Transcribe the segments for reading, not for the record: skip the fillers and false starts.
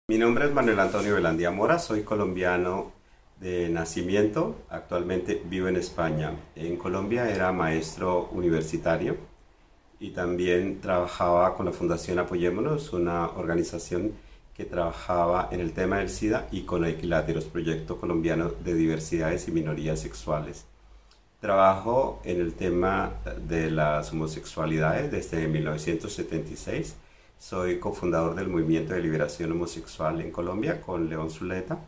Mi nombre es Manuel Antonio Velandia Mora, soy colombiano de nacimiento, actualmente vivo en España. En Colombia era maestro universitario y también trabajaba con la Fundación Apoyémonos, una organización que trabajaba en el tema del SIDA y con Equiláteros, proyecto colombiano de diversidades y minorías sexuales. Trabajo en el tema de las homosexualidades desde 1976. Soy cofundador del Movimiento de Liberación Homosexual en Colombia con León Zuleta,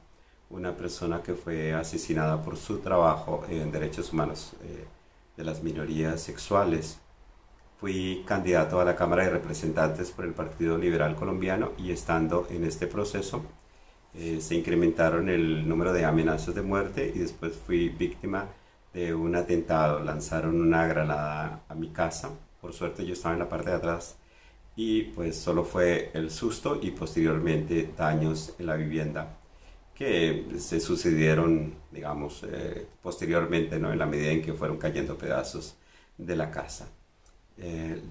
una persona que fue asesinada por su trabajo en derechos humanos de las minorías sexuales. Fui candidato a la Cámara de Representantes por el Partido Liberal Colombiano y estando en este proceso se incrementaron el número de amenazas de muerte y después fui víctima de un atentado. Lanzaron una granada a mi casa. Por suerte yo estaba en la parte de atrás y pues solo fue el susto y posteriormente daños en la vivienda que se sucedieron, digamos, posteriormente, ¿no? En la medida en que fueron cayendo pedazos de la casa.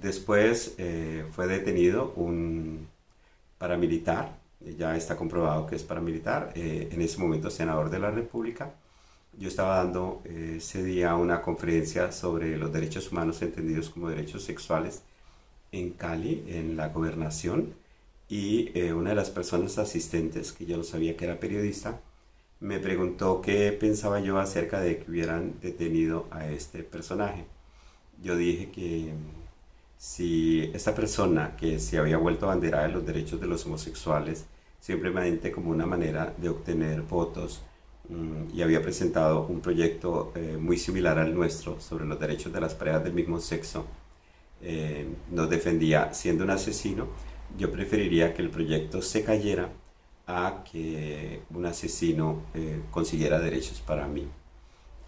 Después fue detenido un paramilitar, ya está comprobado que es paramilitar, en ese momento senador de la República. Yo estaba dando ese día una conferencia sobre los derechos humanos entendidos como derechos sexuales en Cali, en la gobernación, y una de las personas asistentes, que yo no sabía que era periodista, me preguntó qué pensaba yo acerca de que hubieran detenido a este personaje. Yo dije que si esta persona que se había vuelto abanderada de los derechos de los homosexuales, simplemente como una manera de obtener votos, y había presentado un proyecto muy similar al nuestro sobre los derechos de las parejas del mismo sexo, nos defendía siendo un asesino, yo preferiría que el proyecto se cayera a que un asesino consiguiera derechos para mí.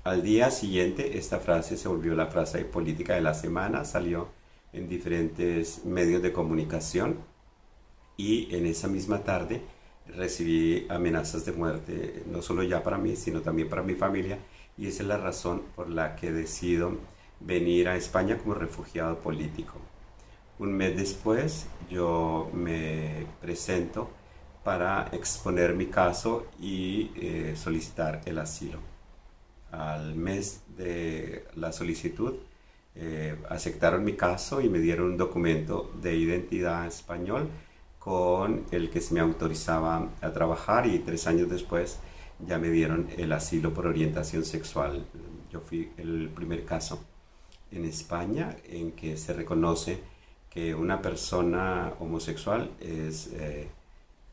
Al día siguiente esta frase se volvió la frase política de la semana, salió en diferentes medios de comunicación y en esa misma tarde recibí amenazas de muerte, no solo ya para mí, sino también para mi familia, y esa es la razón por la que decido venir a España como refugiado político. Un mes después yo me presento para exponer mi caso y solicitar el asilo. Al mes de la solicitud aceptaron mi caso y me dieron un documento de identidad español con el que se me autorizaba a trabajar, y 3 años después ya me dieron el asilo por orientación sexual. Yo fui el primer caso en España en que se reconoce que una persona homosexual es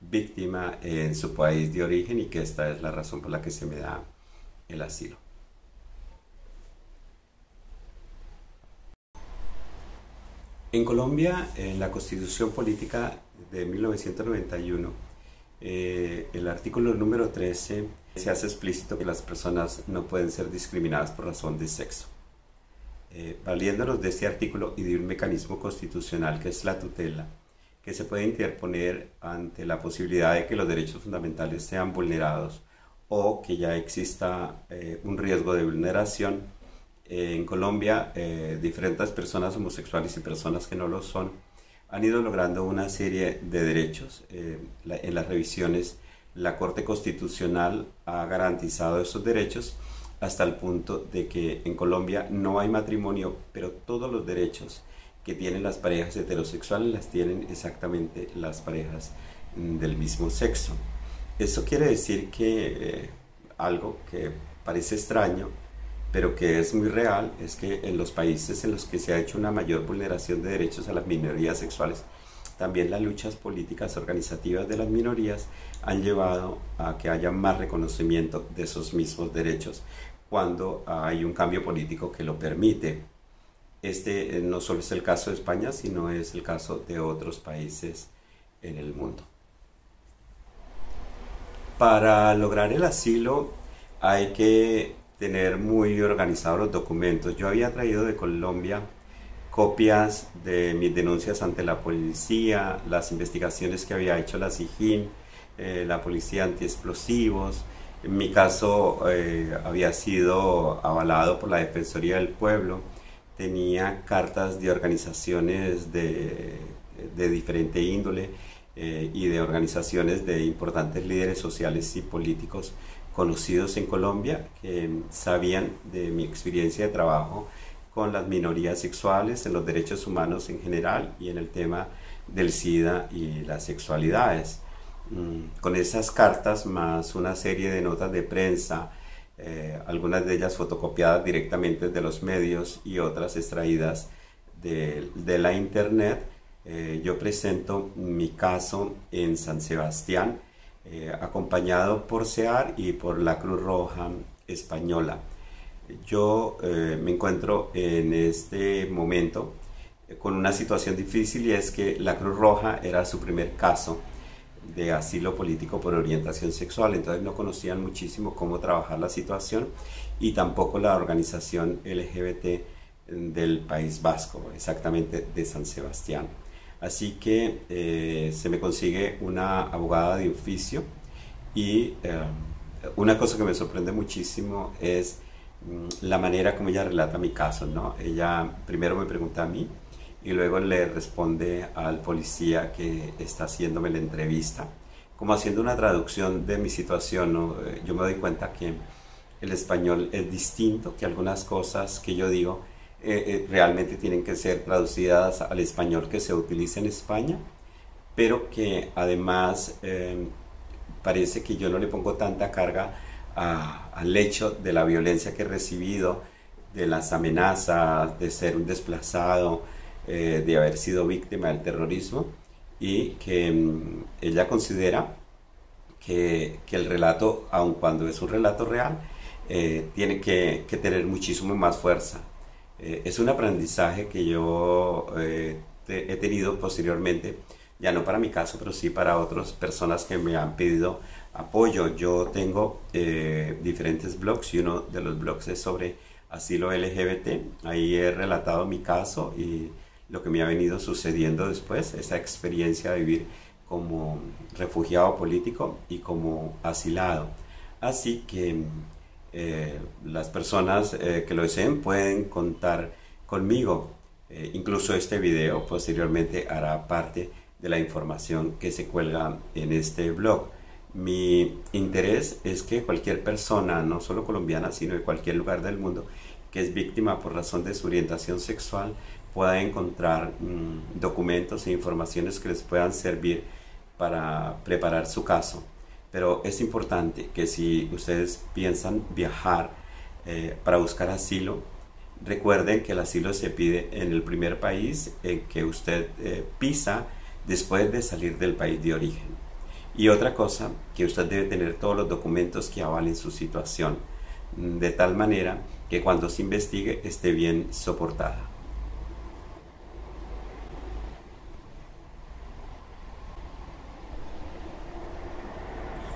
víctima en su país de origen y que esta es la razón por la que se me da el asilo. En Colombia, en la Constitución Política de 1991, el artículo número 13 se hace explícito que las personas no pueden ser discriminadas por razón de sexo. Valiéndonos de este artículo y de un mecanismo constitucional que es la tutela, que se puede interponer ante la posibilidad de que los derechos fundamentales sean vulnerados o que ya exista un riesgo de vulneración. En Colombia, diferentes personas homosexuales y personas que no lo son han ido logrando una serie de derechos. En las revisiones, la Corte Constitucional ha garantizado esos derechos hasta el punto de que en Colombia no hay matrimonio, pero todos los derechos que tienen las parejas heterosexuales las tienen exactamente las parejas del mismo sexo. Eso quiere decir que algo que parece extraño, pero que es muy real, es que en los países en los que se ha hecho una mayor vulneración de derechos a las minorías sexuales, también las luchas políticas organizativas de las minorías han llevado a que haya más reconocimiento de esos mismos derechos cuando hay un cambio político que lo permite. Este no solo es el caso de España, sino es el caso de otros países en el mundo. Para lograr el asilo hay que tener muy organizados los documentos. Yo había traído de Colombia copias de mis denuncias ante la policía, las investigaciones que había hecho la SIJIN, la Policía Antiexplosivos. En mi caso había sido avalado por la Defensoría del Pueblo. Tenía cartas de organizaciones de diferente índole y de organizaciones de importantes líderes sociales y políticos conocidos en Colombia que sabían de mi experiencia de trabajo con las minorías sexuales, en los derechos humanos en general y en el tema del SIDA y las sexualidades. Con esas cartas más una serie de notas de prensa, algunas de ellas fotocopiadas directamente de los medios y otras extraídas de la internet, yo presento mi caso en San Sebastián, acompañado por SEAR y por la Cruz Roja Española. Yo me encuentro en este momento con una situación difícil, y es que la Cruz Roja era su primer caso de asilo político por orientación sexual, entonces no conocían muchísimo cómo trabajar la situación, y tampoco la organización LGBT del País Vasco, exactamente de San Sebastián. Así que se me consigue una abogada de oficio, y una cosa que me sorprende muchísimo es la manera como ella relata mi caso, ¿no? Ella primero me pregunta a mí y luego le responde al policía que está haciéndome la entrevista, como haciendo una traducción de mi situación, ¿no? Yo me doy cuenta que el español es distinto, que algunas cosas que yo digo realmente tienen que ser traducidas al español que se utiliza en España, pero que además parece que yo no le pongo tanta carga al hecho de la violencia que he recibido, de las amenazas, de ser un desplazado, de haber sido víctima del terrorismo, y que ella considera que el relato, aun cuando es un relato real, tiene que tener muchísimo más fuerza. Es un aprendizaje que yo he tenido posteriormente, ya no para mi caso, pero sí para otras personas que me han pedido apoyo. Yo tengo diferentes blogs, y uno de los blogs es sobre asilo LGBT. Ahí he relatado mi caso y lo que me ha venido sucediendo después, esa experiencia de vivir como refugiado político y como asilado. Así que las personas que lo deseen pueden contar conmigo. Incluso este video posteriormente hará parte de la información que se cuelga en este blog. Mi interés es que cualquier persona, no solo colombiana, sino de cualquier lugar del mundo, que es víctima por razón de su orientación sexual, pueda encontrar documentos e informaciones que les puedan servir para preparar su caso. Pero es importante que si ustedes piensan viajar para buscar asilo, recuerden que el asilo se pide en el primer país en que usted pisa después de salir del país de origen. Y otra cosa, que usted debe tener todos los documentos que avalen su situación, de tal manera que cuando se investigue esté bien soportada.